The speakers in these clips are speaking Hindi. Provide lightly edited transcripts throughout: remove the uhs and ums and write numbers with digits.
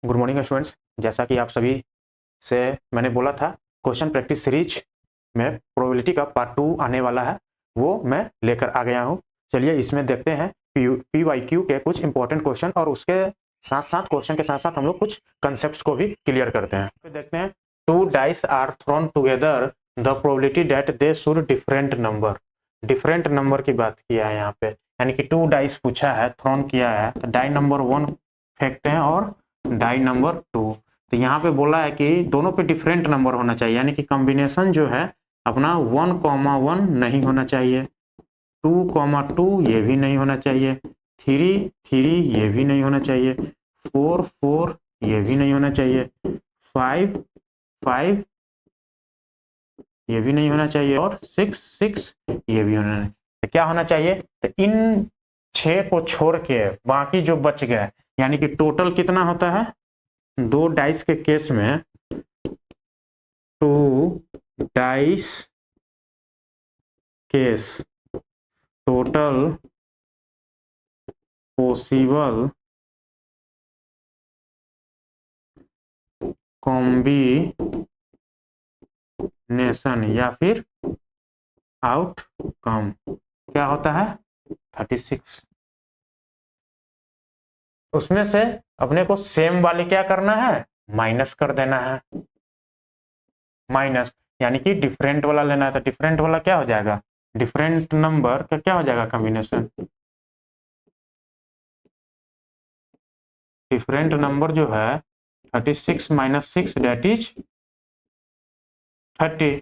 Good morning students. जैसा कि आप सभी से मैंने बोला था, क्वेश्चन प्रैक्टिस सीरीज में प्रोबेबिलिटी का पार्ट 2 आने वाला है, वो मैं लेकर आ गया हूँ। चलिए इसमें देखते हैं PYQ के कुछ इंपॉर्टेंट क्वेश्चन, और उसके साथ साथ क्वेश्चन के साथ साथ हम लोग कुछ कंसेप्ट को भी क्लियर करते हैं। तो देखते हैं, 2 dice are thrown together, the probability that they should different number. Different number की बात किया है यहाँ पे, यानी कि 2 डाइस पूछा है, थ्रोन किया है, तो डाई नंबर 1 फेंकते हैं और डाई नंबर 2। तो यहाँ पे बोला है कि दोनों पे डिफरेंट नंबर होना चाहिए, यानी कि कॉम्बिनेशन जो है अपना 1,1 नहीं होना चाहिए, 2,2 ये भी नहीं होना चाहिए, 3, 3 ये भी नहीं होना चाहिए, 4, 4 ये भी नहीं होना चाहिए, 5, 5 ये भी नहीं होना चाहिए, और 6, 6 ये भी होना नहीं। तो क्या होना चाहिए? तो इन 6 को छोड़ के बाकी जो बच गए, यानी कि टोटल कितना होता है? 2 डाइस के केस में 2 dice case total possible combination या फिर आउटकम क्या होता है? 36। उसमें से अपने को सेम वाले क्या करना है? माइनस कर देना है। माइनस यानी कि डिफरेंट वाला लेना है, तो डिफरेंट वाला क्या हो जाएगा? डिफरेंट नंबर का क्या हो जाएगा कॉम्बिनेशन? डिफरेंट नंबर जो है 36 माइनस 6 डेट इज 30।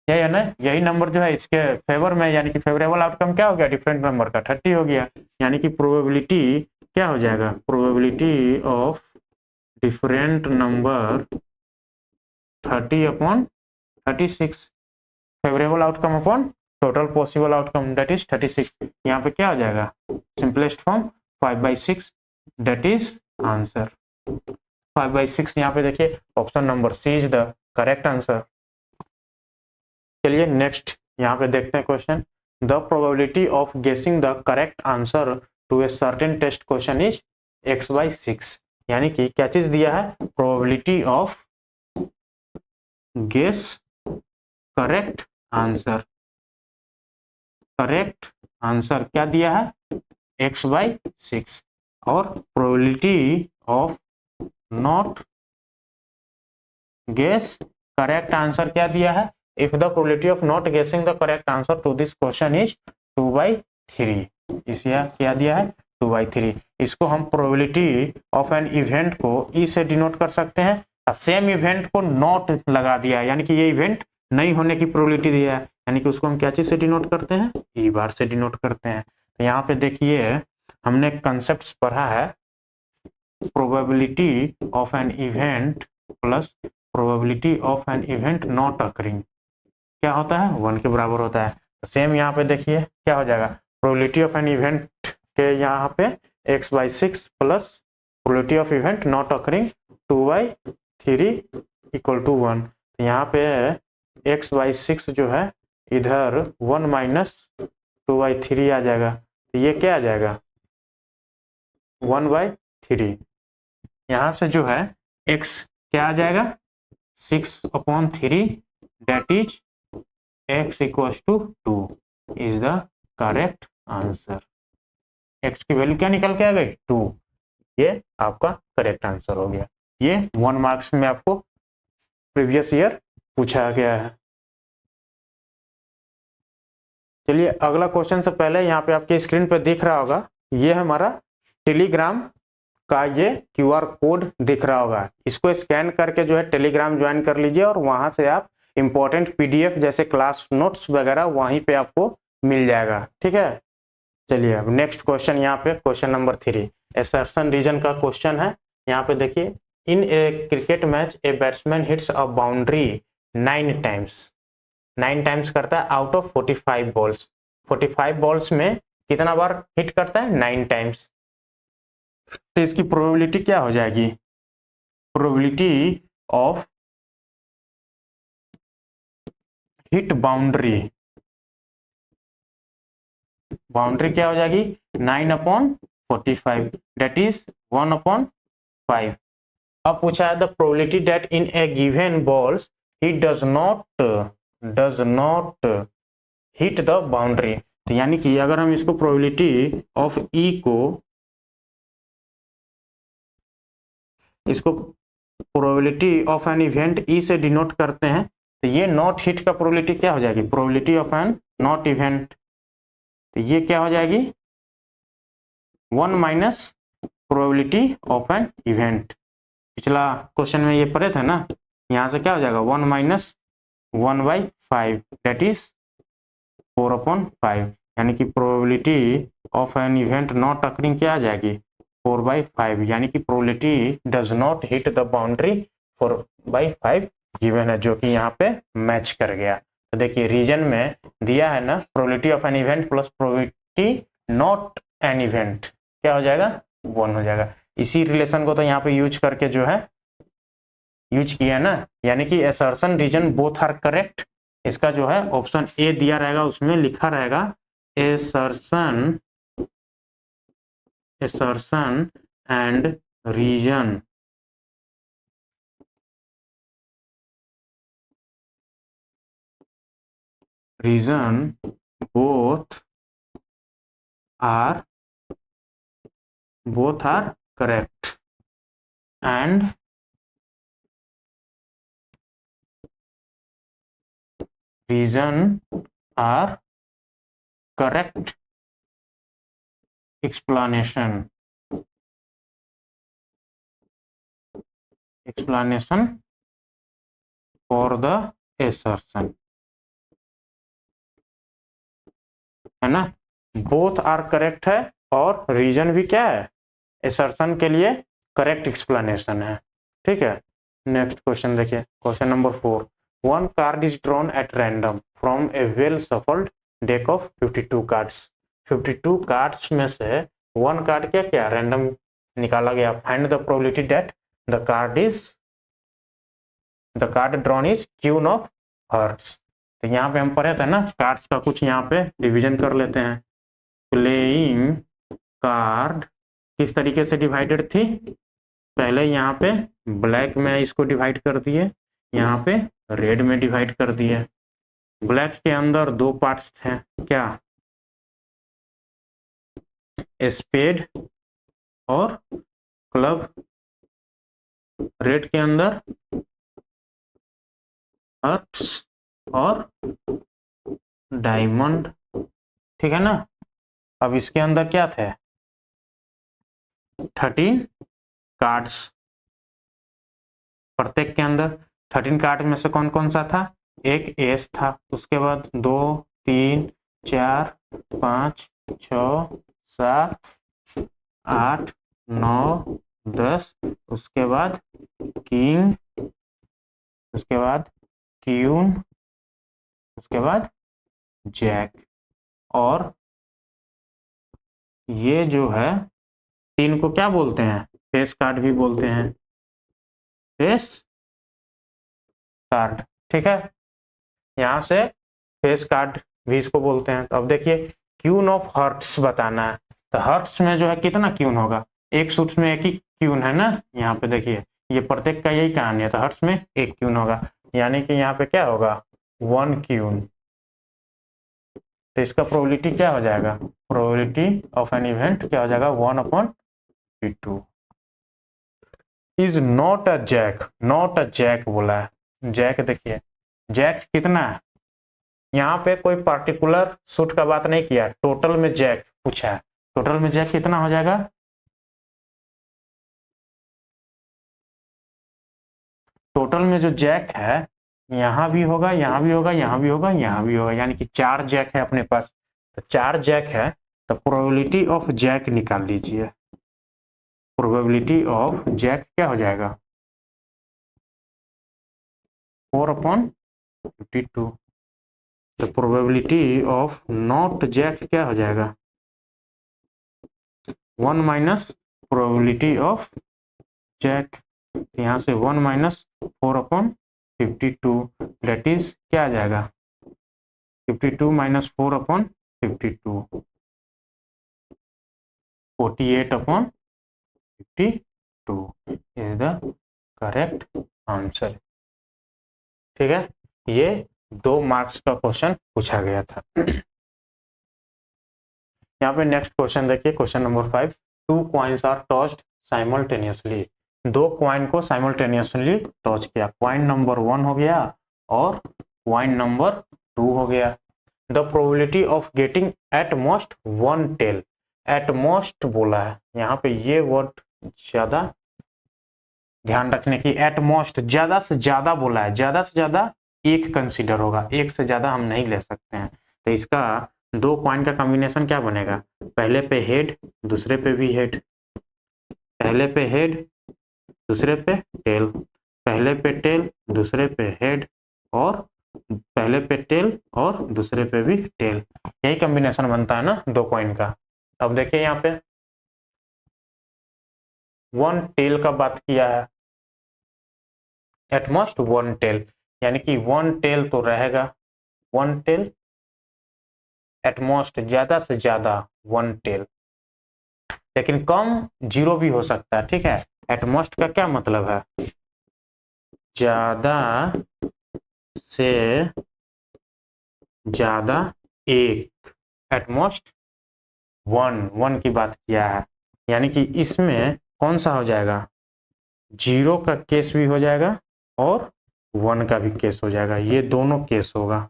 यही है ना? यही नंबर जो है इसके फेवर में, यानी कि फेवरेबल आउटकम क्या हो गया? डिफरेंट नंबर का 30 हो गया, यानी कि प्रोबेबिलिटी क्या हो जाएगा? Probability of different number 30/36, favourable outcome upon total possible outcome that is 36। यहाँ पे क्या हो जाएगा? Simplest form 5/6 that is answer. 5/6 यहाँ पे देखिए, option number C is the correct answer. चलिए नेक्स्ट यहाँ पे देखते हैं question. The probability of guessing the correct answer to a certain test question is x/6, यानी कि क्या चीज दिया है? Probability of guess correct answer. Correct answer क्या दिया है? x/6। और probability of not guess correct answer क्या दिया है? If the probability of not guessing the correct answer to this question is 2/3। इसे क्या दिया है? 2/3। इसको हम प्रोबेबिलिटी ऑफ एन इवेंट को ई से डिनोट कर सकते हैं, सेम इवेंट को नॉट लगा दिया है, यानी कि ये इवेंट नहीं होने की प्रोबेबिलिटी दिया है, यानी कि उसको हम क्या चीज से डिनोट करते हैं? ई बार से डिनोट करते हैं। तो यहाँ पे देखिए, हमने कंसेप्ट पढ़ा है, probability of an event plus probability of an event not occurring क्या होता है? 1 के बराबर होता है। सेम यहाँ पे देखिए क्या हो जाएगा? प्रोबेबिलिटी ऑफ एन इवेंट के यहाँ पे x/6 plus probability of event not occurring 2/3 equal to 1। यहाँ पे x/6 जो है इधर 1 माइनस 2/3 आ जाएगा, तो ये क्या आ जाएगा? 1/3। यहाँ से जो है x क्या आ जाएगा? 6/3 that is x equals to 2 is the correct answer. x की वैल्यू क्या निकल के आ गई? 2। ये आपका करेक्ट आंसर हो गया। ये 1 मार्क्स में आपको प्रीवियस ईयर पूछा गया है। चलिए अगला क्वेश्चन से पहले यहाँ पे आपके स्क्रीन पे दिख रहा होगा, ये हमारा टेलीग्राम का ये QR कोड दिख रहा होगा। इसको स्कैन करके जो है टेलीग्राम ज्वाइन कर लीजिए, और वहां से आप इंपॉर्टेंट PDF जैसे क्लास नोट्स वगैरह वहीं पे आपको मिल जाएगा। ठीक है, चलिए अब नेक्स्ट क्वेश्चन यहाँ पे क्वेश्चन नंबर 3 एसर्शन रीजन का क्वेश्चन है। यहाँ पे देखिए, in a cricket match a batsman hits a boundary 9 times. 9 times करता है आउट ऑफ 45 बॉल्स। 45 बॉल्स में कितना बार हिट करता है? 9 टाइम्स। तो इसकी प्रोबेबिलिटी क्या हो जाएगी? Probability of hit boundary, boundary क्या हो जाएगी? 9/45 डेट इज 1/9। 5। अब पूछा है the probability that in A given balls he does not hit the boundary. तो यानी कि अगर हम इसको प्रोबेबिलिटी ऑफ ई को इसको probability of an event E से डिनोट करते हैं तो ये नॉट हिट का प्रोबेबिलिटी क्या हो जाएगी, probability of an not event. तो ये क्या हो जाएगी 1 minus probability of an event. पिछला क्वेश्चन में ये पढ़े थे ना, यहाँ से क्या हो जाएगा 1 माइनस 1/5 दैट इज 4/5, यानी कि probability of an event not occurring क्या आ जाएगी 4/5, यानी कि probability does not hit the boundary 4/5 given है, जो कि यहाँ पे मैच कर गया। तो देखिए रीजन में दिया है ना probability of an event plus probability not an event क्या हो जाएगा 1 हो जाएगा। इसी रिलेशन को तो यहाँ पे यूज करके जो है यूज किया ना, यानी कि assertion reason both are correct. इसका जो है ऑप्शन ए दिया रहेगा, उसमें लिखा रहेगा assertion and region both are correct and region are correct explanation for the assertion, है ना। बोथ आर करेक्ट है और रीजन भी क्या है assertion के लिए करेक्ट एक्सप्लेनेशन है, ठीक है। नेक्स्ट क्वेश्चन देखिए, question number 4। One card is drawn at random from A well shuffled deck of 52 cards. 52 cards में से वन कार्ड क्या क्या रैंडम निकाला गया। Find the probability that the card drawn is queen of hearts. तो यहाँ पे हम पढ़े थे ना कार्ड्स का कुछ यहाँ पे डिवीजन कर लेते हैं। प्लेइंग कार्ड किस तरीके से डिवाइडेड थी, पहले यहाँ पे ब्लैक में इसको डिवाइड कर दिए, यहाँ पे रेड में डिवाइड कर दिए। ब्लैक के अंदर 2 पार्ट्स थे क्या, स्पेड और क्लब। रेड के अंदर हर्ट्स और डायमंड, ठीक है ना। अब इसके अंदर क्या थे 13 कार्ड्स, प्रत्येक के अंदर 13 कार्ड में से कौन कौन सा था, एक एस था, उसके बाद 2 3 4 5 6 7 8 9 10, उसके बाद किंग, उसके बाद क्यून, उसके बाद जैक। और ये जो है 3 को क्या बोलते हैं, फेस कार्ड भी बोलते हैं, फेस कार्ड, ठीक है। यहाँ से फेस कार्ड भी इसको बोलते हैं। तो अब देखिए क्यून ऑफ हर्ट्स बताना है, तो हर्ट्स में जो है कितना क्यून होगा, एक सूट्स में एक ही क्यून है ना। यहाँ पे देखिए ये प्रत्येक का यही कहानी है, तो हर्ट्स में एक क्यून होगा, यानी कि यहाँ पे क्या होगा 1 क्यून। तो इसका प्रोबेबिलिटी क्या हो जाएगा, प्रोबेबिलिटी ऑफ एन इवेंट क्या हो जाएगा 1/52 is not a jack. Not a jack बोला है, जैक देखिए जैक कितना है, यहाँ पे कोई पार्टिकुलर सूट का बात नहीं किया, टोटल में जैक पूछा है। टोटल में जैक कितना हो जाएगा, टोटल में जो जैक है यहाँ भी होगा, यहाँ भी होगा, यहाँ भी होगा, यहाँ भी होगा, यानी कि 4 जैक है अपने पास। तो 4 जैक है, तो प्रोबेबिलिटी ऑफ जैक निकाल लीजिए। प्रोबेबिलिटी ऑफ जैक क्या हो जाएगा 4/52। तो प्रोबेबिलिटी ऑफ नॉट जैक क्या हो जाएगा 1 माइनस प्रोबेबिलिटी ऑफ जैक। यहाँ से 1 माइनस 4/52 दैट इज क्या आ जाएगा 52 माइनस 4/52 48/52। The correct answer. ठीक है, ये 2 मार्क्स का क्वेश्चन पूछा गया था। यहाँ पे नेक्स्ट क्वेश्चन देखिए, question number 5। 2 coins are tossed simultaneously. 2 coin को साइमल्टेनियसली टॉस किया। कॉइन नंबर 1 हो गया और कॉइन नंबर 2 हो गया। The probability of getting at most 1 tail. At most बोला है, यहाँ पे ये वर्ड ज्यादा ध्यान रखने की। एट मोस्ट ज्यादा से ज्यादा बोला है, ज्यादा से ज्यादा एक कंसीडर होगा, एक से ज्यादा हम नहीं ले सकते हैं। तो इसका 2 कॉइन का कॉम्बिनेशन क्या बनेगा? पहले पे हेड, दूसरे पे भी हेड, पहले पे हेड दूसरे पे टेल, पहले पे टेल दूसरे पे हेड, और पहले पे टेल और दूसरे पे भी टेल। यही कॉम्बिनेशन बनता है ना 2 कॉइन का। अब देखिए यहाँ पे 1 टेल का बात किया है, एट मोस्ट 1 टेल, यानी कि 1 टेल तो रहेगा, 1 टेल, एट मोस्ट ज्यादा से ज्यादा 1 टेल, लेकिन कम 0 भी हो सकता है। ठीक है, एट मोस्ट का क्या मतलब है? ज्यादा से ज्यादा एक, एट मोस्ट 1 की बात किया है, यानी कि इसमें कौन सा हो जाएगा? 0 का केस भी हो जाएगा और 1 का भी केस हो जाएगा, ये दोनों केस होगा।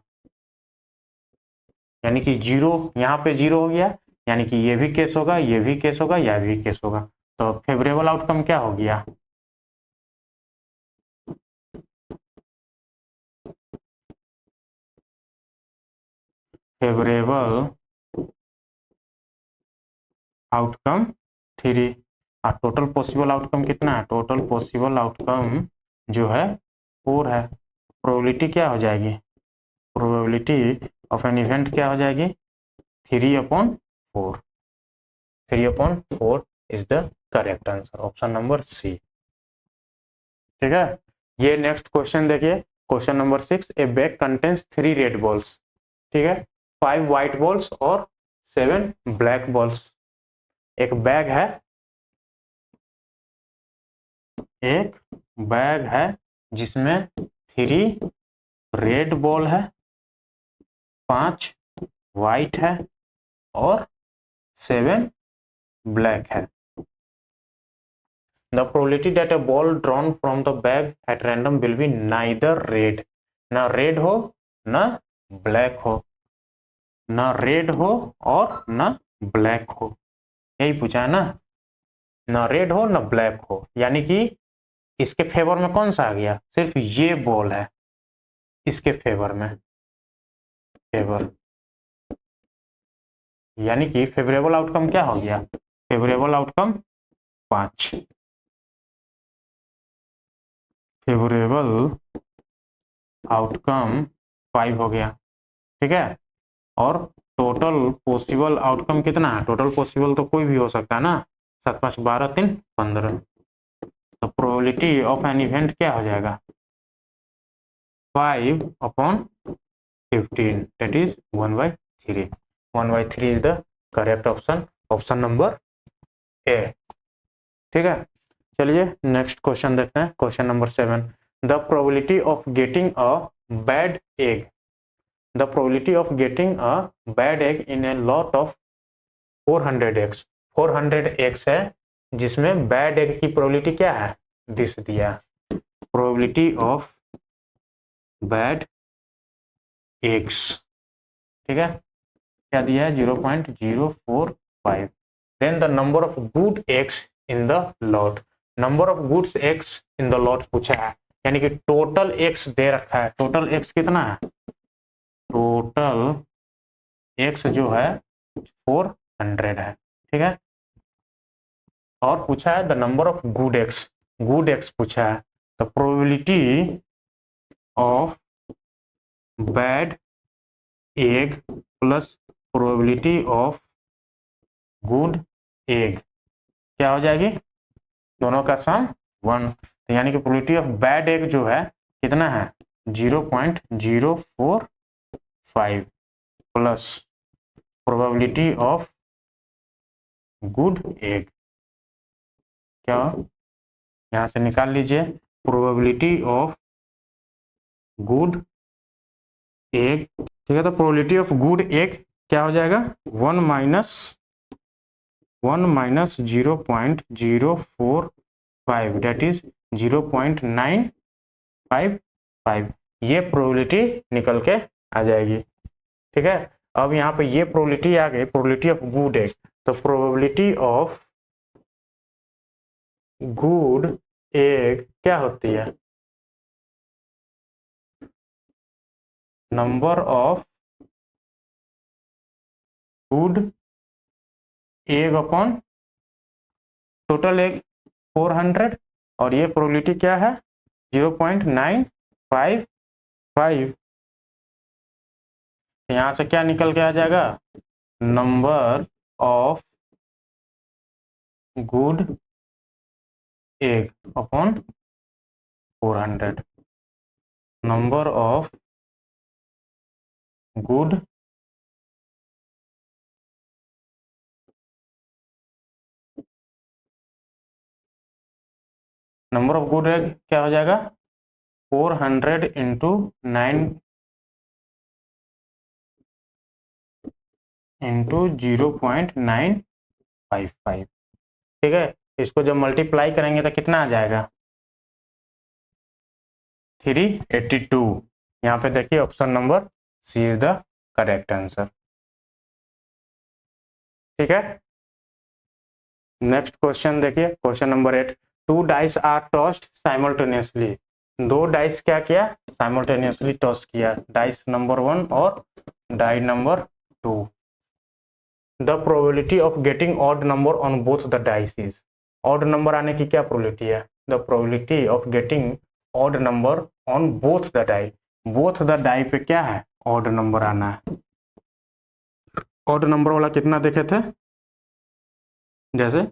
यानी कि 0, यहाँ पे 0 हो गया, यानी कि ये भी केस होगा, ये भी केस होगा, यह भी केस होगा। तो फेवरेबल आउटकम क्या हो गया? Favourable outcome 3। और टोटल पॉसिबल आउटकम कितना है? टोटल पॉसिबल आउटकम जो है 4 है। प्रोबेबिलिटी क्या हो जाएगी? प्रोबेबिलिटी ऑफ एन इवेंट क्या हो जाएगी? 3/4। 3/4 is the correct answer, option number C. ठीक है, ये नेक्स्ट क्वेश्चन देखिए, question number 6। A bag contains 3 red balls. ठीक है, 5 व्हाइट बॉल्स और 7 ब्लैक बॉल्स। एक बैग है, एक बैग है जिसमें 3 रेड बॉल है, 5 व्हाइट है और 7 ब्लैक है। The probability that a ball drawn from the bag at random will be neither red, ना रेड हो ना ब्लैक हो, ना रेड हो और ना ब्लैक हो, यही पूछा है ना, ना रेड हो ना ब्लैक हो। यानी कि इसके फेवर में कौन सा आ गया? सिर्फ ये बॉल है इसके फेवर में, फेवर, यानी कि फेवरेबल आउटकम क्या हो गया? Favourable outcome 5। फेवरेबल आउटकम 5 हो गया। ठीक है, और टोटल पॉसिबल आउटकम कितना है? टोटल पॉसिबल तो कोई भी हो सकता है ना, 7 5 12 3 15। तो प्रोबेबिलिटी ऑफ एन इवेंट क्या हो जाएगा? 5/15, that is 1/3। 1/3 is the correct option, option number A. ठीक है, चलिए नेक्स्ट क्वेश्चन देखते हैं, question number 7। The probability of getting a bad egg. The probability of getting a bad egg in a lot of 400 eggs। 400 eggs है जिसमें बैड एग की प्रोबेबिलिटी क्या है? दिस दिया, प्रोबेबिलिटी ऑफ बैड एग्स। ठीक है, क्या दिया है? 0.045। Then the number of good eggs in the lot. Number of goods eggs in the lot पूछा है, यानी कि टोटल एग्स दे रखा है। टोटल एग्स कितना है? टोटल एक्स जो है 400 है। ठीक है, और पूछा है the number of good x, good x पूछा है। The probability of bad egg plus probability of good egg क्या हो जाएगी? दोनों का सम 1। तो यानी कि प्रोबेबिलिटी ऑफ बैड एग जो है कितना है? 0.045 plus probability of good egg क्या यहाँ से निकाल लीजिए प्रोबेबिलिटी ऑफ गुड एग, ठीक है। तो प्रोबेबिलिटी ऑफ गुड एग क्या हो जाएगा, 1 - 0.045 डेट इज 0.955, ये प्रोबेबिलिटी निकल के आ जाएगी, ठीक है। अब यहाँ पे ये प्रोबेबिलिटी आ गई, प्रोबेबिलिटी ऑफ गुड एग। तो प्रोबेबिलिटी ऑफ गुड एग क्या होती है, number of good egg upon total egg 400, और ये प्रोबेबिलिटी क्या है 0.955। यहां से क्या निकल के आ जाएगा, number of good egg upon 400, number of good number of good egg क्या हो जाएगा 400 इंटू 9 इंटू 0.955, ठीक है। इसको जब मल्टीप्लाई करेंगे तो कितना आ जाएगा 382। यहाँ पे देखिए option number C is the correct answer, ठीक है। नेक्स्ट क्वेश्चन देखिए, question number 8, 2 dice are tossed simultaneously, 2 dice क्या किया साइमल्टेनियसली टॉस किया, डाइस नंबर 1 और die number 2, the probability of getting odd number on both the dice is, odd number आने की क्या प्रोबेबिलिटी है, the probability of getting odd number on both the die, both the die पे क्या है ऑड नंबर आना है। ऑड नंबर वाला कितना देखे थे, जैसे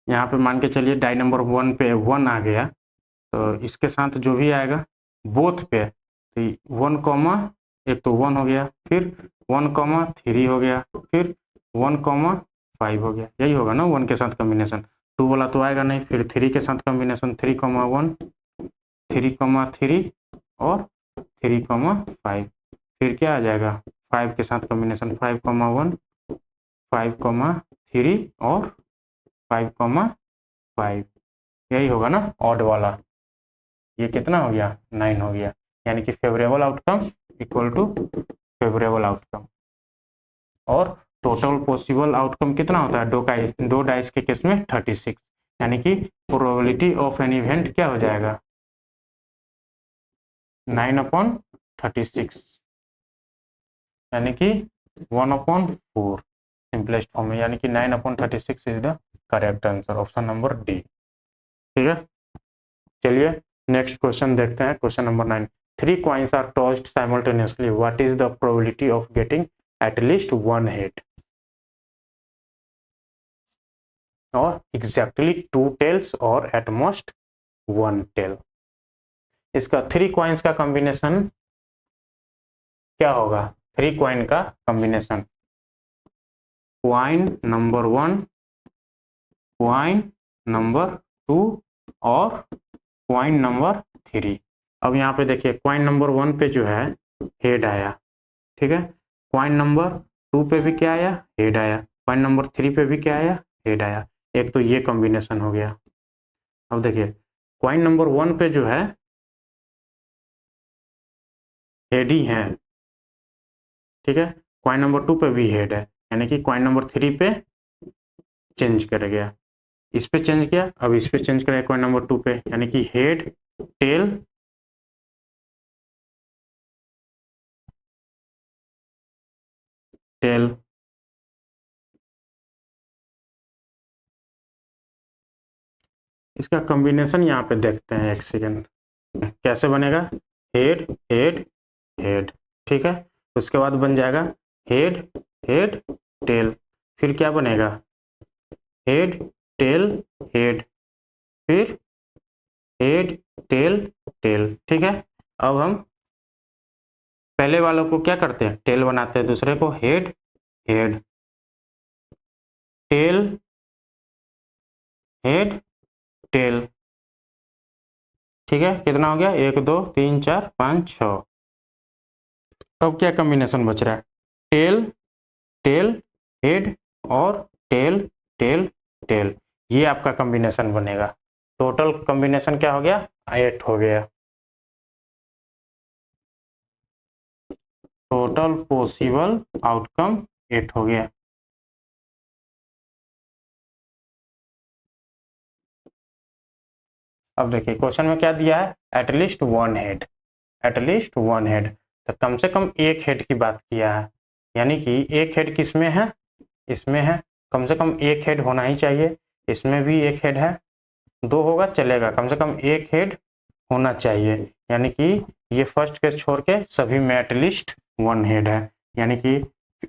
यहाँ पे मान के चलिए डाई नंबर 1 पे 1 आ गया, तो इसके साथ जो भी आएगा बोथ पे, तो 1 कॉमा एक तो 1 हो गया, फिर 1,3 हो गया, फिर 1,5 हो गया, यही होगा ना 1 के साथ कॉम्बिनेशन, 2 वाला तो आएगा नहीं, फिर 3 के साथ कॉम्बिनेशन 3,1, 3,3 और 3,5, फिर क्या आ जाएगा 5 के साथ कॉम्बिनेशन 5,1, 5,3 और 5,5, यही होगा ना ऑड वाला, ये कितना हो गया 9 हो गया, यानी कि favourable outcome equal to favourable outcome. और टोटल पॉसिबल आउटकम कितना होता है दो डाइस के केस में 36, यानी कि प्रोबेबिलिटी ऑफ एन इवेंट क्या हो जाएगा 9/36, यानी कि 1/4 सिंपलेस्ट फॉर्म में, यानी कि 9/36 is the correct answer, option number D, ठीक है। चलिए नेक्स्ट क्वेश्चन देखते हैं, question number 9, 3 coins are tossed simultaneously, what is the probability of getting at least one head or exactly 2 tails or at most 1 tail। इसका 3 coins का कॉम्बिनेशन क्या होगा, 3 coin का combination, coin number 1, coin number 2 और coin नंबर 3। अब यहाँ पे देखिए कॉइन नंबर 1 पे जो है हेड आया, ठीक है, कॉइन नंबर 2 पे भी क्या आया हेड आया, कॉइन नंबर 3 पे भी क्या आया हेड आया, एक तो ये कॉम्बिनेशन हो गया। अब देखिए कॉइन नंबर 1 पे जो है हेड ही है, ठीक है, कॉइन नंबर 2 पे भी हेड है, यानी कि कॉइन नंबर 3 पे चेंज कर गया, इस पे चेंज किया, अब इस पे चेंज करेगा कॉइन नंबर 2 पे, यानी कि हेड टेल टेल। इसका कॉम्बिनेशन यहाँ पे देखते हैं, एक सेकेंड, कैसे बनेगा, हेड हेड हेड, ठीक है, उसके बाद बन जाएगा हेड हेड टेल, फिर क्या बनेगा हेड टेल हेड, फिर हेड टेल टेल, ठीक है। अब हम पहले वालों को क्या करते हैं टेल बनाते हैं, दूसरे को head head tail head tail, ठीक है, कितना हो गया, 1 2 3 4 5 6। अब क्या कॉम्बिनेशन बच रहा है, टेल टेल हेड और टेल टेल टेल, ये आपका कॉम्बिनेशन बनेगा। टोटल कॉम्बिनेशन क्या हो गया, 8 हो गया। टोटल पॉसिबल आउटकम 8 हो गया। अब देखिए क्वेश्चन में क्या दिया है, at least one head, at least one head, तो कम से कम एक हेड की बात किया है, यानी कि एक हेड किसमें है, इसमें है, कम से कम एक हेड होना ही चाहिए, इसमें भी एक हेड है, दो होगा चलेगा, कम से कम एक हेड होना चाहिए, यानी कि ये फर्स्ट केस छोड़ के सभी में एटलीस्ट वन हेड है, यानी कि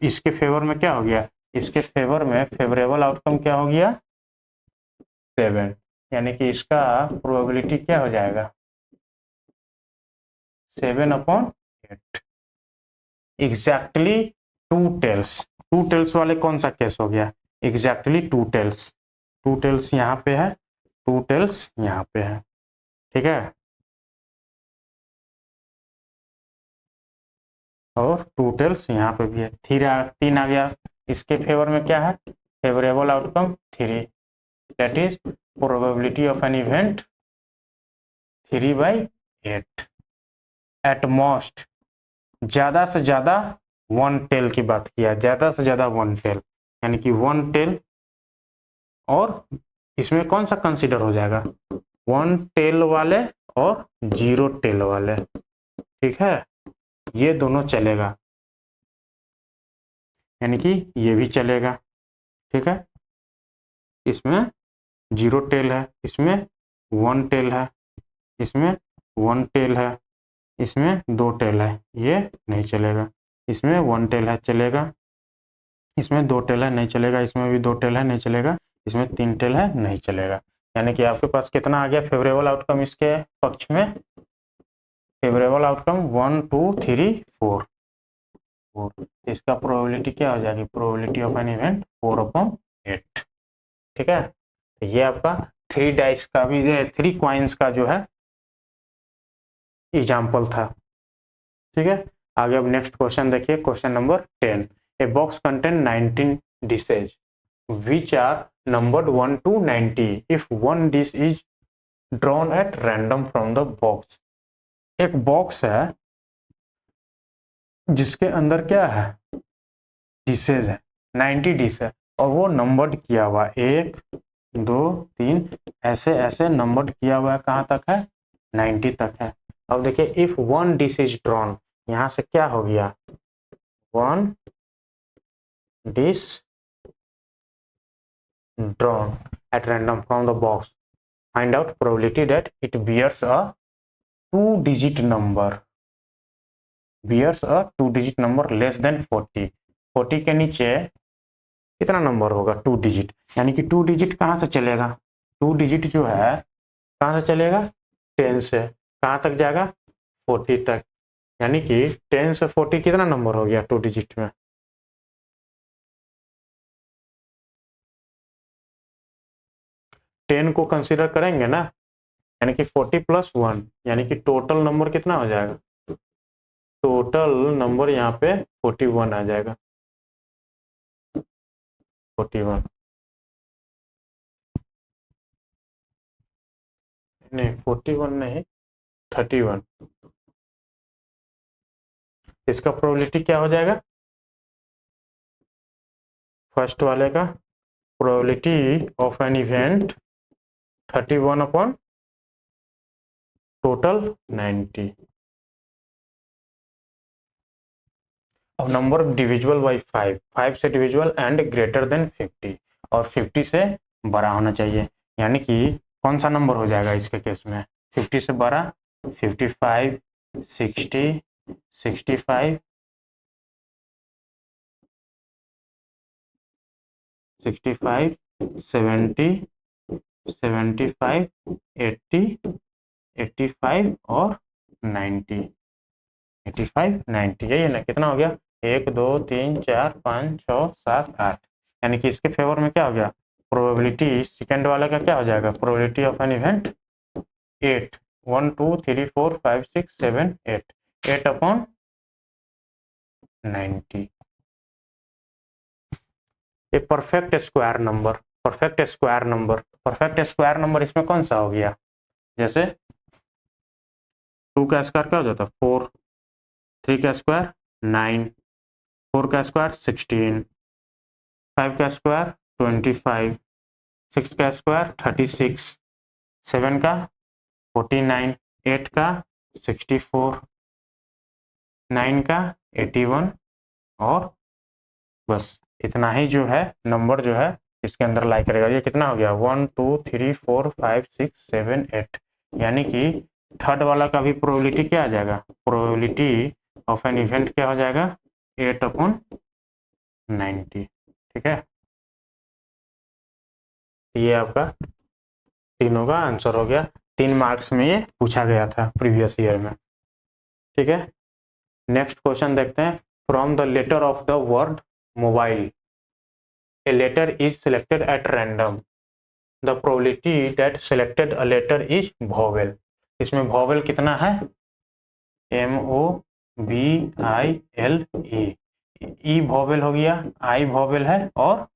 इसके फेवर में क्या हो गया, इसके फेवर में फेवरेबल आउटकम क्या हो गया, 7, यानी कि इसका प्रोबेबिलिटी क्या हो जाएगा, 7/8। एग्जैक्टली टू टेल्स वाले कौन सा केस हो गया, एग्जैक्टली टू टेल्स यहाँ पे है, टू टेल्स यहाँ पे है, ठीक है, और टू टेल्स यहाँ पे भी है, 3 आ गया, इसके फेवर में क्या है, favourable outcome 3, that is probability of an event 3/8। At most, ज्यादा से ज्यादा वन टेल की बात किया, ज्यादा से ज्यादा वन टेल, यानी कि वन टेल, और इसमें कौन सा कंसीडर हो जाएगा, वन टेल वाले और 0 टेल वाले, ठीक है, ये दोनों चलेगा, यानी कि ये भी चलेगा, ठीक है, इसमें 0 टेल है, इसमें वन टेल है, इसमें वन टेल है, इसमें 2 टेल है, ये नहीं चलेगा, इसमें वन टेल है चलेगा, इसमें 2 टेल है नहीं चलेगा, इसमें भी 2 टेल है नहीं चलेगा, इसमें 3 टेल है नहीं चलेगा, यानी कि आपके पास कितना आ गया फेवरेबल आउटकम इसके पक्ष में, फेवरेबल आउटकम 1 2 3 4, इसका प्रोबेबिलिटी क्या हो जाएगी, प्रोबेबिलिटी ऑफ एन इवेंट 4/8, ठीक है, ये आपका 3 डाइस का भी, 3 क्वाइंस का जो है एग्जाम्पल था, ठीक है। आगे अब नेक्स्ट क्वेश्चन देखिए, question number 10, a box contain 19 dishes which are numbered 1 to 90 if one dish is drawn at random from the box। एक बॉक्स है जिसके अंदर क्या है, डिशेज है, 90 डिश है, और वो नंबर्ड किया हुआ 1 2 3 ऐसे ऐसे नंबर्ड किया हुआ है, कहाँ तक है, 90 तक है। अब देखिए if one dish is drawn, यहां से क्या हो गया, one dish drawn at random from the box, find out probability that it bears a 2-digit number, bears a 2-digit number less than 40, 40 के नीचे कितना नंबर होगा 2 डिजिट, यानी कि 2 डिजिट कहाँ से चलेगा, 2 डिजिट जो है कहाँ से चलेगा, 10 से कहाँ तक जाएगा, 40 तक, यानी कि 10 से 40 कितना नंबर हो गया 2 डिजिट में, टेन को कंसीडर करेंगे ना, यानी कि 40 + 1, यानी कि टोटल नंबर कितना हो जाएगा, टोटल नंबर यहाँ पे 41 आ जाएगा, 41 नहीं, 41 नहीं, 31, इसका प्रोबेबिलिटी क्या हो जाएगा, फर्स्ट वाले का probability of an event 31 upon total 90। अब नंबर डिविजिबल बाई 5, 5 से डिविजिबल एंड ग्रेटर देन 50, और 50 से बड़ा होना चाहिए, यानी कि कौन सा नंबर हो जाएगा इसके केस में, 50 से बड़ा, 55 60 65 65 70 75 80 85 और 90, 85 90, यही है ना, कितना हो गया, 1 2 3 4 5 6 7 8, यानी कि इसके फेवर में क्या हो गया, प्रोबेबिलिटी सेकंड वाले का क्या हो जाएगा, प्रोबेबिलिटी ऑफ एन इवेंट 8, 1 2 3 4 5 6 7 8 8/90। ये perfect square number, perfect square number, perfect square number इसमें कौन सा हो गया? जैसे 2 का स्क्वायर क्या हो जाता है 4, 3 का स्क्वायर 9, 4 का स्क्वायर 16, 5 का स्क्वायर 25, 6 का स्क्वायर 36, 7 का 49, 8 का 64, 9 का 81 और बस इतना ही जो है नंबर जो है इसके अंदर लाई करेगा। ये कितना हो गया 1 2 3 4 5 6 7 8, यानी कि थर्ड वाला का भी प्रोबेबिलिटी क्या आ जाएगा, प्रोबेबिलिटी ऑफ एन इवेंट क्या हो जाएगा 8/90। ठीक है, ये आपका तीनों का आंसर हो गया। 3 मार्क्स में ये पूछा गया था प्रीवियस ईयर में। ठीक है, नेक्स्ट क्वेश्चन देखते हैं। From the letter of the word mobile a letter is selected at random, the probability that selected a letter is vowel। इसमें vowel कितना है MOBILE, E vowel हो गया, I vowel है और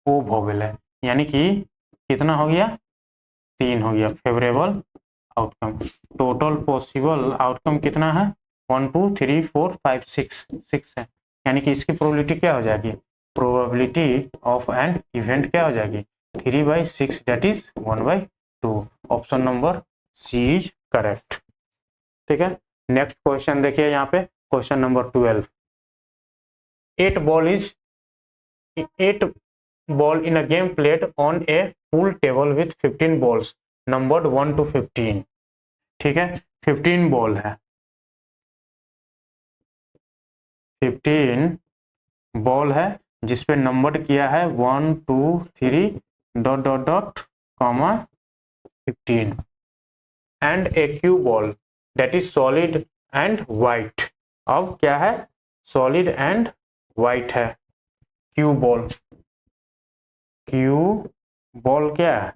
O vowel है, यानी कि कितना हो गया 3 हो गया favourable outcome. Total possible outcome कितना है 1 2 3 4 5 6 है, यानी कि इसकी प्रोबेबिलिटी क्या हो जाएगी, प्रोबेबिलिटी ऑफ एन इवेंट क्या हो जाएगी 3/6, that is 1/2। Option number C is correct. ठीक है, नेक्स्ट क्वेश्चन देखिए यहाँ पे question number 12। 8 ball in a game played on a pool table with 15 balls numbered 1 to 15। ठीक है, 15 बॉल है, 15 बॉल है जिसपे नंबर किया है 1 2 3 dot dot dot comma 15 and A Q ball that is solid and white. अब क्या है सॉलिड एंड वाइट है, क्यू बॉल, क्यू बॉल क्या है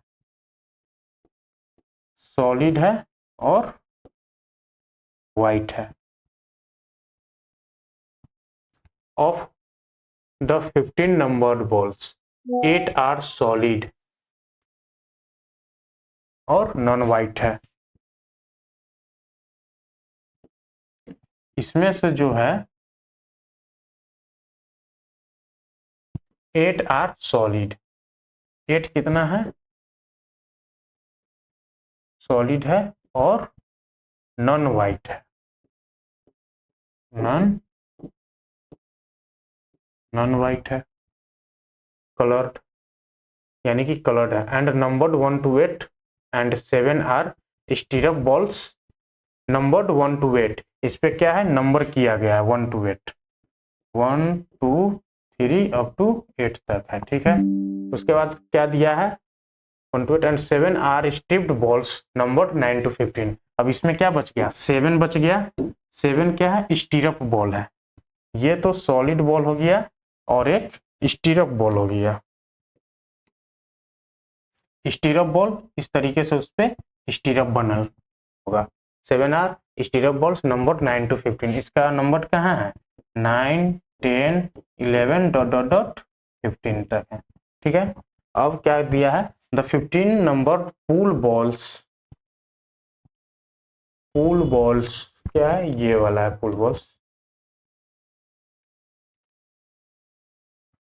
सॉलिड है और वाइट है। Of the 15 numbered balls 8 are solid और नॉन वाइट है। इसमें से जो है 8 आर सॉलिड, 8 कितना है सॉलिड है और नॉन वाइट है, नॉन वाइट है, कलर्ड यानी कि कलर्ड है। And numbered 1 to 8 and 7 are striped balls numbered 1 to 8। इस पे क्या है नंबर किया गया है 1 to 8, 1 2 3 अप टू 8 तक है। ठीक है, उसके बाद क्या दिया है 1 to 8 and 7 are striped balls numbered 9 to 15। अब इसमें क्या बच गया 7 बच गया, 7 क्या है स्टीरअप बॉल है, ये तो सॉलिड बॉल हो गया और एक स्टीरअप बॉल हो गया। स्टीरअप बॉल इस तरीके से उस पर स्टीरअप बना होगा। 7 are striped balls number 9 to 15, इसका नंबर कहाँ है 9 10 11 डॉट डॉट डॉट 15 तक है। ठीक है, अब क्या दिया है द 15 नंबर पूल बॉल्स क्या है ये वाला है pool balls.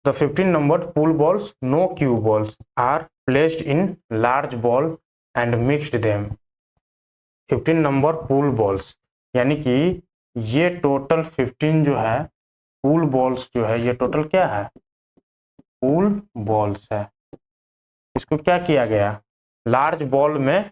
The 15 numbered pool balls, no cue balls, are placed in large ball and mixed them। 15 number pool balls यानी कि ये टोटल 15 जो है पूल बॉल्स जो है ये टोटल क्या है पूल बॉल्स है। इसको क्या किया गया लार्ज बॉल में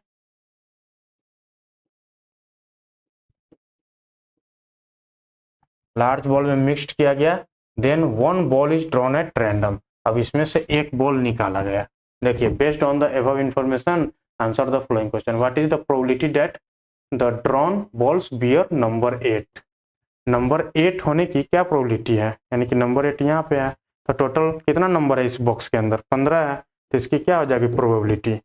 मिक्स्ड किया गया। Then 1 ball is drawn at random. अब इसमें से एक बॉल निकाला गया। देखिए based on the above information answer the following question. What is the probability that the drawn balls bear number 8। Number 8 होने की क्या प्रोबेबिलिटी है, यानी कि नंबर 8 यहाँ पे है तो टोटल कितना नंबर है इस बॉक्स के अंदर 15 है, तो इसकी क्या हो जाएगी प्रोबेबिलिटी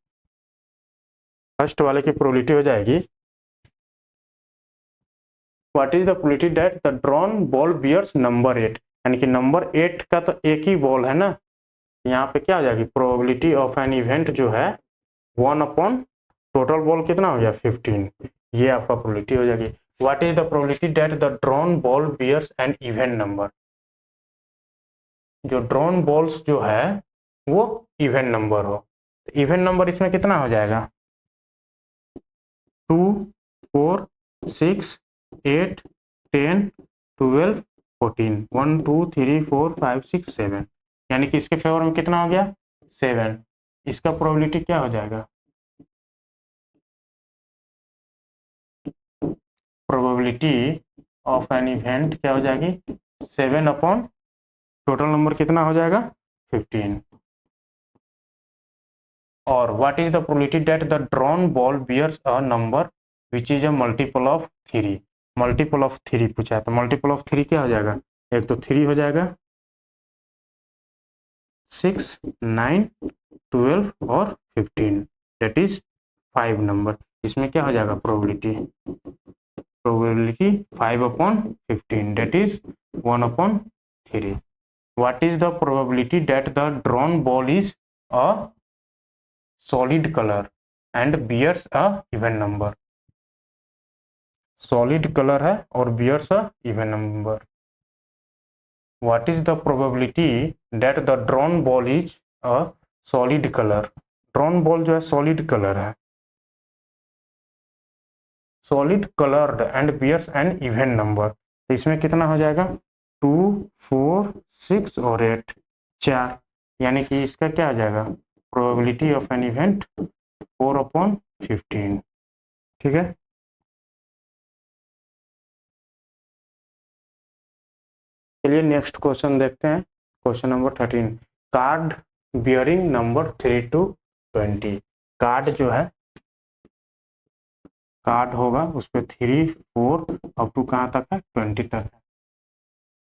फर्स्ट वाले की प्रोबेबिलिटी हो जाएगी what is the probability that the drawn ball bears number 8, यानी कि नंबर 8 का तो एक ही बॉल है ना, यहाँ पे क्या हो जाएगी प्रोबेबिलिटी ऑफ एन इवेंट जो है 1 टोटल बॉल कितना हो गया 15, ये आपका प्रोबेबिलिटी हो जाएगी। What is the probability that the drawn ball bears an even number, जो ड्रॉन बॉल्स जो है वो इवन नंबर हो, तो इवन नंबर इसमें कितना हो जाएगा 2 4 6 8 10 12 14 1 2 3 4 5 6 7, यानी कि इसके फेवर में कितना हो गया 7, इसका प्रोबेबिलिटी क्या हो जाएगा प्रोबेबिलिटी ऑफ एन इवेंट क्या हो जाएगी 7 अपॉन टोटल नंबर कितना हो जाएगा 15। और what is the probability that the drawn ball bears a number which is a multiple of 3, multiple of 3 पूछा है, तो मल्टीपल ऑफ 3 क्या हो जाएगा, एक तो 3 हो जाएगा 6 9 12 और 15, दैट इज 5 नंबर, इसमें क्या हो जाएगा probability 5 upon 15 that is 1 upon 3। What is the probability that the drawn ball is a solid color and bears a even number, solid color है और bears a even number। What is the probability that the drawn ball is a solid color, drawn ball जो है solid color है, solid colored and bears an even number, तो इसमें कितना हो जाएगा 2 4 6 और 8 4, यानी कि इसका क्या आ जाएगा probability of an event 4 upon 15, ठीक है। चलिए नेक्स्ट क्वेश्चन देखते हैं, question number 13, card bearing number 3 to 20, card जो है कार्ड होगा उस पर 3 4 अप टू कहाँ तक है 20 तक है,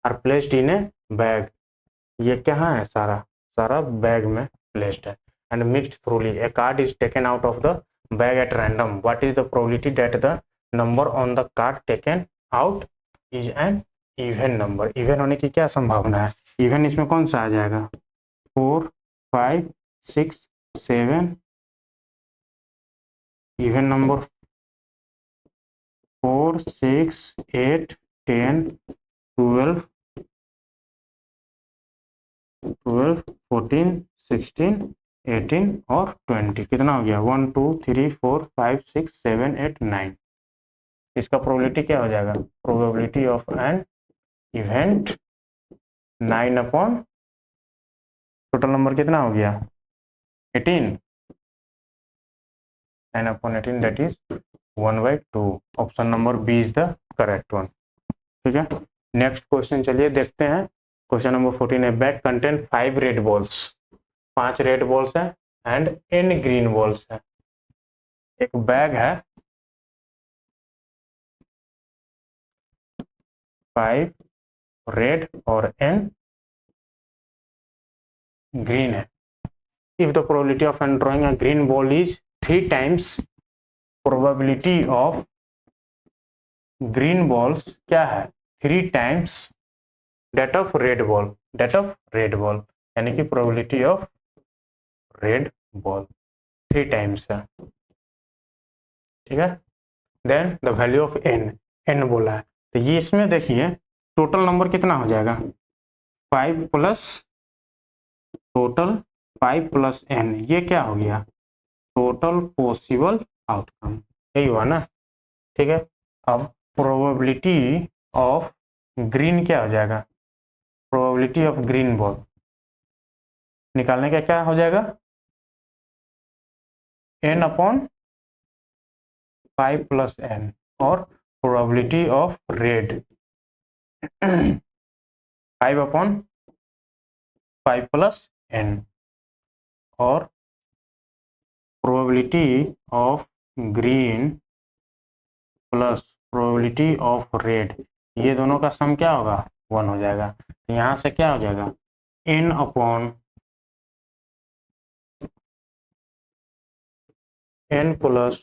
are placed in a bag, ये कहाँ है सारा सारा बैग में प्लेस्ड है, and mixed thoroughly a card is taken out of the bag at random, what is the probability that the number on the card taken out is an even number, even होने की क्या संभावना है, इवन इसमें कौन सा आ जाएगा 4 5 6 7, इवन नंबर 4 6 8 10 12 12 14 16 18 और 20, कितना हो गया 1 2 3 4 5 6 7 8 9, इसका प्रोबेबिलिटी क्या हो जाएगा probability of an event 9 upon total number कितना हो गया 18, 9 upon 18 that is 1/2, option number B is the correct one, ठीक है। नेक्स्ट क्वेश्चन चलिए देखते हैं, क्वेश्चन नंबर 14 है bag contain 5 red balls, 5 red balls है एंड n ग्रीन बॉल्स है, एक बैग है 5 रेड और n ग्रीन है, if the probability of drawing a green ball is 3 times probability of green balls क्या है 3 times that of red ball, यानी कि probability of red ball 3 times है, ठीक है। Then the value of n बोला है, तो ये इसमें देखिए टोटल नंबर कितना हो जाएगा 5 प्लस टोटल 5 प्लस n, ये क्या हो गया टोटल पॉसिबल आउटकम, यही हुआ ना, ठीक है। अब प्रोबेबिलिटी ऑफ ग्रीन क्या हो जाएगा प्रोबेबिलिटी ऑफ ग्रीन बॉल निकालने का क्या हो जाएगा n अपॉन 5 प्लस n, और probability of red 5 upon 5 plus n, और probability of green plus probability of red, ये दोनों का सम क्या होगा 1 हो जाएगा, तो यहाँ से क्या हो जाएगा n upon n plus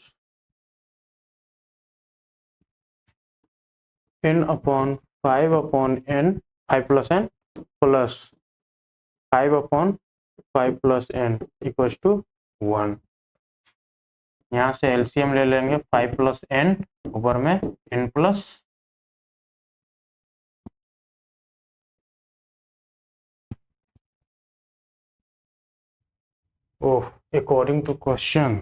n upon 5 upon n 5 plus n plus 5 upon 5 plus n equals to 1। यहाँ से एलसीएम ले लेंगे 5 प्लस n ऊपर में n plus according to question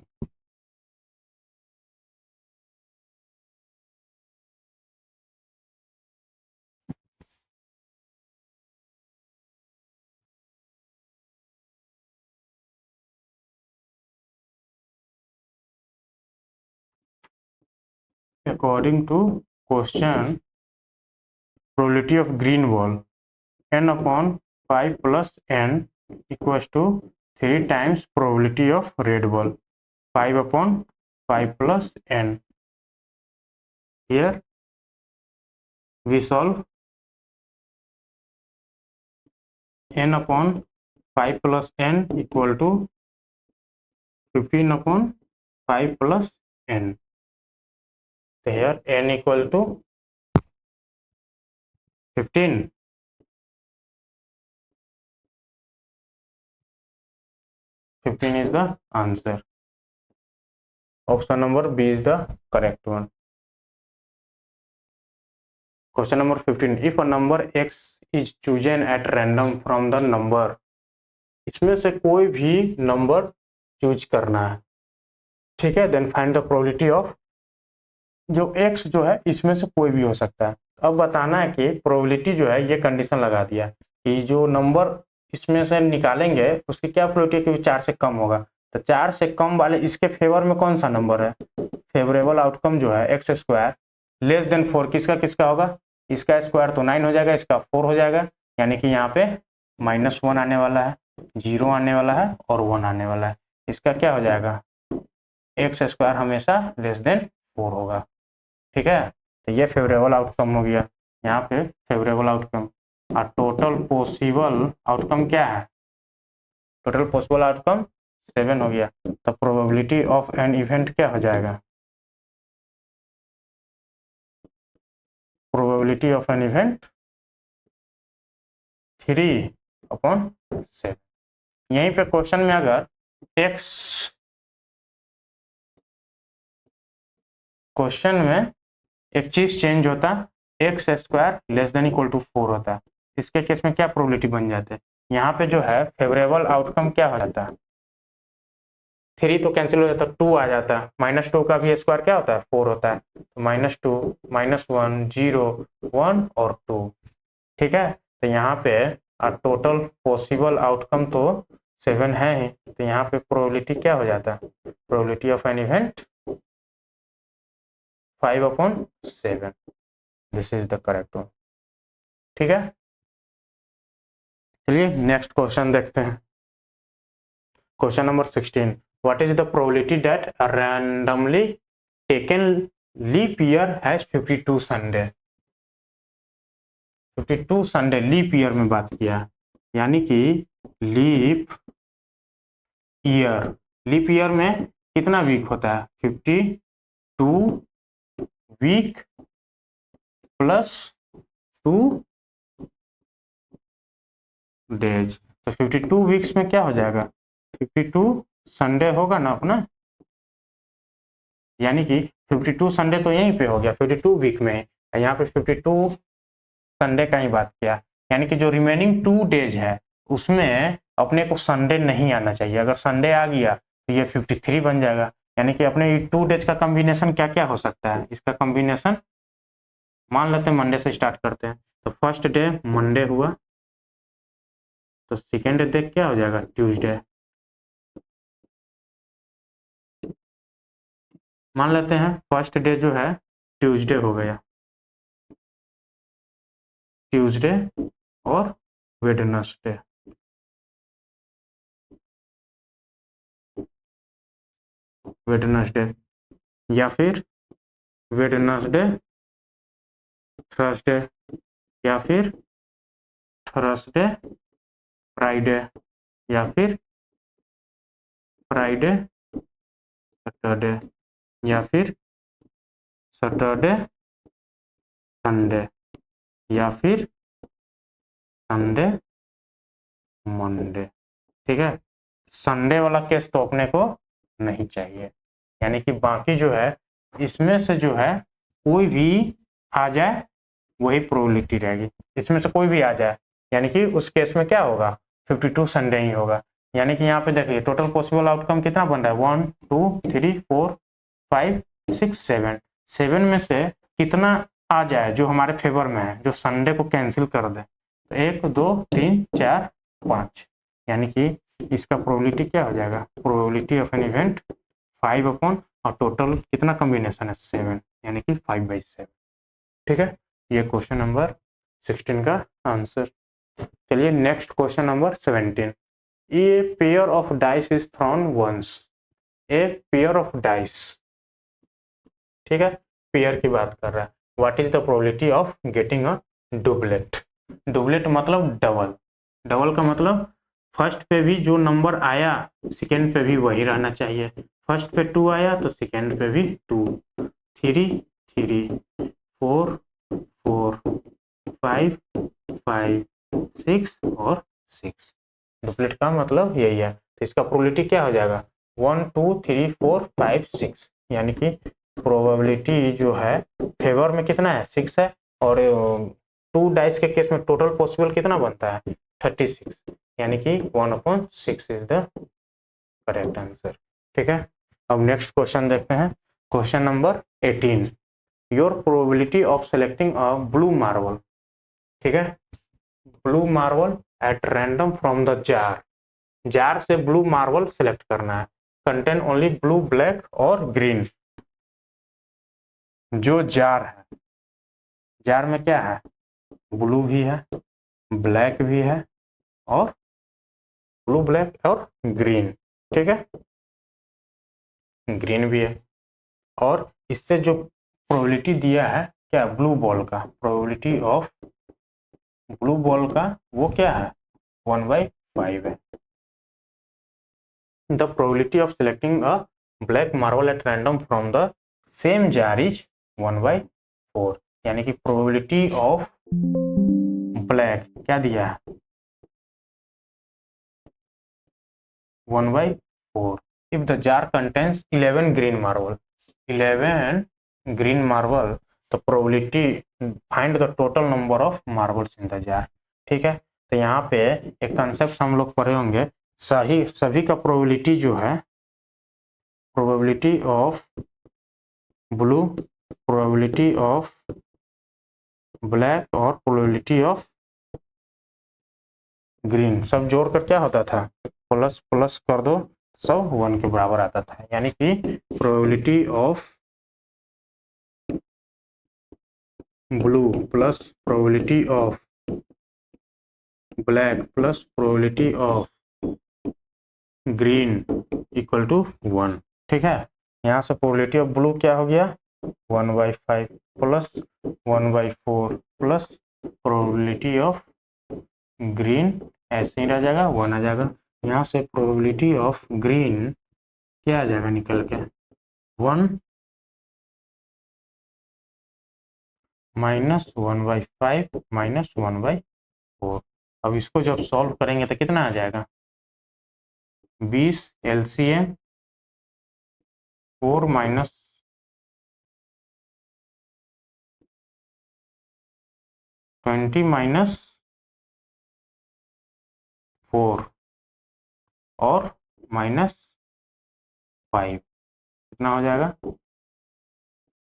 probability of green ball n upon 5 plus n equals to 3 times probability of red ball 5 upon 5 plus n। Here we solve n upon 5 plus n equal to 15 upon 5 plus n। So here n equal to 15, 15 is the answer. Option number B is the correct one. Question number 15. If a number x is chosen at random from the number, इसमें से कोई भी नंबर चूज करना है, ठीक है। Then find the probability of, जो x जो है इसमें से कोई भी हो सकता है। अब बताना है कि प्रोबेबिलिटी जो है, ये कंडीशन लगा दिया कि जो नंबर इसमें से निकालेंगे उसकी क्या प्रोबेबिलिटी है कि 4 से कम होगा। तो 4 से कम वाले इसके फेवर में कौन सा नंबर है, फेवरेबल आउटकम जो है एक्स स्क्वायर लेस देन 4, किसका किसका होगा, इसका स्क्वायर तो 9 हो जाएगा, इसका 4 हो जाएगा, यानी कि यहाँ पे -1 आने वाला है, 0 आने वाला है और 1 आने वाला है। इसका क्या हो जाएगा, एक्स स्क्वायर हमेशा लेस देन 4 होगा, ठीक है। तो ये फेवरेबल आउटकम हो गया, यहाँ पे फेवरेबल आउटकम। और टोटल पॉसिबल आउटकम क्या है, टोटल पॉसिबल आउटकम 7 हो गया। तो प्रोबेबिलिटी ऑफ एन इवेंट क्या हो जाएगा, प्रोबेबिलिटी ऑफ एन इवेंट 3/7। यहीं पे क्वेश्चन में अगर x, क्वेश्चन में एक चीज चेंज होता, x square less than equal to 4 होता, इसके केस में क्या प्रोबेबिलिटी बन जाते हैं, यहाँ पे जो है फेवरेबल आउटकम क्या हो जाता है, 3 तो कैंसिल हो जाता, 2 आ जाता, -2 का भी स्क्वायर क्या होता है 4 होता है, तो -2 -1 0 1 और 2, ठीक है। तो यहाँ पे टोटल पॉसिबल आउटकम तो 7 है ही, तो यहाँ पे प्रोबेबिलिटी क्या हो जाता है, probability of an event 5/7। This is the correct one, ठीक है। चलिए नेक्स्ट क्वेश्चन देखते हैं। Question number 16, what is the probability that a randomly taken leap year has 52 Sunday. 52 Sunday leap year में बात किया, यानी कि लीप ईयर, लीप ईयर में कितना वीक होता है, 52 वीक प्लस 2 डेज। तो 52 वीक्स में क्या हो जाएगा, 52 संडे होगा ना अपना, यानी कि 52 संडे तो यहीं पे हो गया 52 वीक में, यहाँ पे 52 संडे का ही बात किया, यानी कि जो रिमेनिंग 2 डेज है उसमें अपने को संडे नहीं आना चाहिए। अगर संडे आ गया तो ये 53 बन जाएगा, यानी कि अपने 2 डेज का कॉम्बिनेशन क्या क्या हो सकता है, इसका कॉम्बिनेशन मान लेते हैं मंडे से स्टार्ट करते हैं। तो फर्स्ट डे मंडे हुआ, तो सेकेंड डे क्या हो जाएगा ट्यूसडे, मान लेते हैं फर्स्ट डे जो है ट्यूसडे हो गया, ट्यूसडे और वेडनेसडे, वेडनेसडे या फिर वेडनेसडे थर्सडे या फिर थर्सडे फ्राइडे या फिर फ्राइडे सैटरडे, या फिर सैटरडे संडे, या फिर संडे मंडे। ठीक है, संडे वाला केस तो अपने को नहीं चाहिए, यानी कि बाकी जो है इसमें से जो है कोई भी आ जाए वही प्रोबेबिलिटी रहेगी, इसमें से कोई भी आ जाए, यानी कि उस केस में क्या होगा 52 संडे ही होगा। यानी कि यहाँ पे देखिए टोटल पॉसिबल आउटकम कितना बन रहा है 1 2 3 4 5 6 7, 7 में से कितना आ जाए जो हमारे फेवर में है, जो संडे को कैंसिल कर दे, तो 1 2 3 4 5, यानी कि इसका प्रोबेबिलिटी क्या हो जाएगा, probability of an event 5 upon, और टोटल कितना कॉम्बिनेशन है 7, यानी कि 5/7। ठीक है, ये क्वेश्चन नंबर 16 का आंसर। चलिए next question number 17। A pair of dice is thrown once, a pair of dice, ठीक है, पेयर की बात कर रहा है। What is the probability of getting a doublet, doublet मतलब डबल, डबल का मतलब फर्स्ट पे भी जो नंबर आया सेकेंड पे भी वही रहना चाहिए, फर्स्ट पे 2 आया तो सेकेंड पे भी 2, 3 3 4 4 5 5 6 और 6, डुप्लेट का मतलब यही है। तो इसका प्रोबेबिलिटी क्या हो जाएगा 1 2 3 4 5 6, यानी कि प्रोबेबिलिटी जो है फेवर में कितना है 6 है, और 2 डाइस के केस में टोटल पॉसिबल कितना बनता है 36, यानी कि 1/6 इज द करेक्ट आंसर। ठीक है, अब नेक्स्ट क्वेश्चन देखते हैं, question number 18। Your probability of selecting a blue marble, ठीक है, blue marble at random from the jar, jar से ब्लू मार्बल सेलेक्ट करना है, कंटेन ओनली ब्लू ब्लैक और ग्रीन। जो जार है, जार में क्या है ब्लू भी है, ब्लैक भी है, और ब्लू ब्लैक और ग्रीन, ठीक है, ग्रीन भी है, और इससे जो प्रोबेबिलिटी दिया है क्या ब्लू बॉल का, प्रोबेबिलिटी ऑफ ब्लू बॉल का वो क्या है 1/5 है। The probability of selecting a black marble at random from the same jar is 1/4, यानी कि probability of black क्या दिया है 1/4 if the jar contains 11 green marble, 11 green marble, the probability find the total number of marbles in the jar। ठीक है, तो यहाँ पे एक कंसेप्ट हम लोग पढ़े होंगे, सभी का प्रोबेबिलिटी जो है, probability of blue, probability of black और प्रोबेबिलिटी ऑफ ग्रीन सब जोड़कर क्या होता था प्लस प्लस कर दो सब 1 के बराबर आता था, यानी कि probability of blue plus probability of black plus probability of green equal to 1। ठीक है, यहाँ से प्रोबेबिलिटी ऑफ ब्लू क्या हो गया 1/5 plus 1/4 plus probability of green ऐसे ही रह जाएगा 1 आ जाएगा, यहाँ से प्रोबेबिलिटी ऑफ ग्रीन क्या आ जाएगा निकल के 1 माइनस 1/5 माइनस 1/4। अब इसको जब सॉल्व करेंगे तो कितना आ जाएगा 20 LCM 4 माइनस 20 माइनस 4 और माइनस 5 कितना हो जाएगा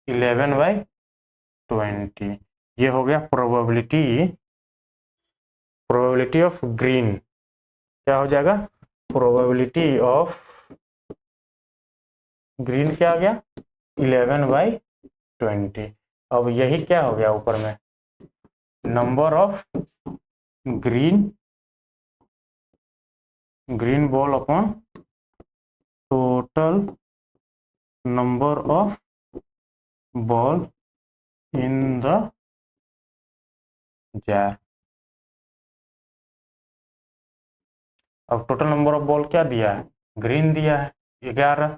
11/20। ये हो गया प्रोबेबिलिटी ऑफ ग्रीन, क्या हो जाएगा प्रोबेबिलिटी ऑफ ग्रीन क्या आ गया 11/20। अब यही क्या हो गया ऊपर में number of green ball upon total number of ball in the jar. अब टोटल नंबर ऑफ बॉल क्या दिया है ग्रीन दिया है 11,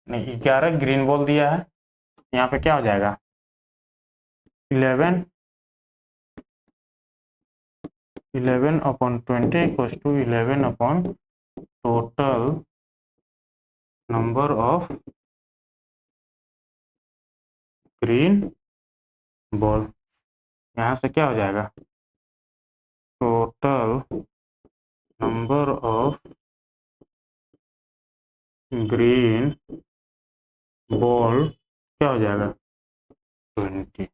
नहीं 11 ग्रीन बॉल दिया है, यहाँ पे क्या हो जाएगा 11/20 equals to 11 upon total number of green ball. यहाँ से क्या हो जाएगा total number of green ball क्या हो जाएगा 20।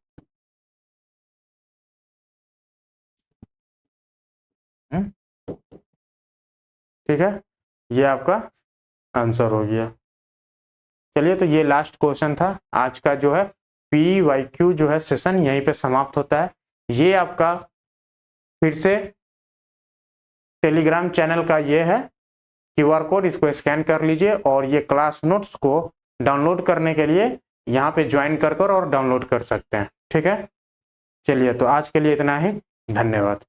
ठीक है, ये आपका आंसर हो गया। चलिए, तो ये लास्ट क्वेश्चन था आज का जो है PYQ जो है सेशन यहीं पे समाप्त होता है। ये आपका फिर से टेलीग्राम चैनल का ये है QR कोड, इसको स्कैन कर लीजिए और ये क्लास नोट्स को डाउनलोड करने के लिए यहाँ पे ज्वाइन कर और डाउनलोड कर सकते हैं। ठीक है, चलिए तो आज के लिए इतना ही, धन्यवाद।